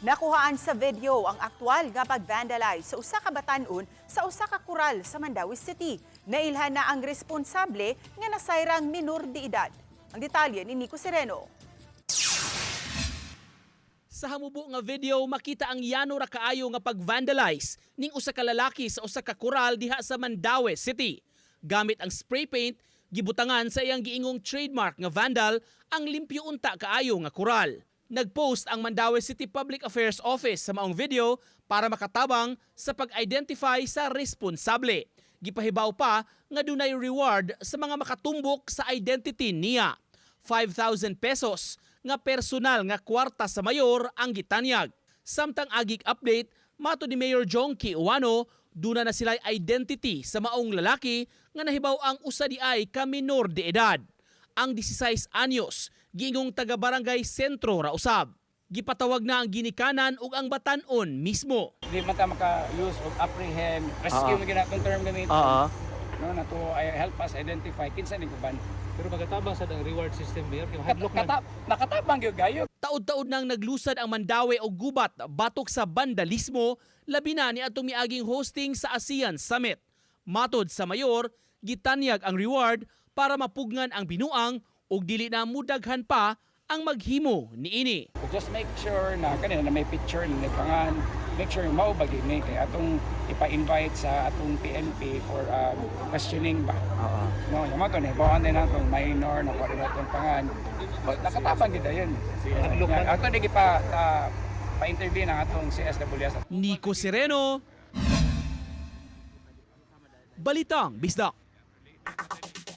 Nakuhaan sa video ang aktwal nga pag-vandalize sa usa ka batan-on sa usa ka kural sa Mandaue City. Nailhan na ang responsable nga nasayrang minor de edad. Ang detalye ni Nico Sereno. Sa hamubo nga video, makita ang yano ra kaayo nga pag-vandalize ning usa ka lalaki sa usa ka kural diha sa Mandaue City. Gamit ang spray paint, gibutangan sa iyang giingong trademark nga vandal ang limpyo unta kaayo nga kural. Nagpost ang Mandaue City Public Affairs Office sa maong video para makatabang sa pag-identify sa responsable. Gipahibaw pa nga dunay reward sa mga makatumbok sa identity niya. 5,000 pesos nga personal nga kwarta sa mayor ang gitanyag. Samtang agik update, mato ni Mayor Jonky Uwano, duna na sila'y identity sa maong lalaki nga nahibaw ang usa di ay ka minor de edad. Ang 16 anyos, giingong taga-barangay sentro ra usab. Gipatawag na ang ginikanan ug ang batan-on mismo. Di man ta maka-use of apprehend, rescue mo ginatong term gamiton. No, na to help us identify kinsa ning uban. Pero magatabang sa reward system mayor kay hadlok na. Nakatabang gyud gayo. Taud-taud nang naglusad ang Mandaue og gubat batok sa vandalismo, labi na ni atong miaging hosting sa ASEAN Summit. Matod sa mayor, gitanyag ang reward para mapugnan ang binuang ug dili na mudaghan pa ang maghimo niini. Just make sure na kanina na may picture ni pangan, make sure mao bagi ni kay atong ipa-invite sa atong PNP for questioning ba. No, yamo to ni bawaan din atong minor na koordinatong pangan. But nakatabang gid yun. Ato di pa-intervene ang atong CSWS. Nico Sereno, Balitang Bisdak.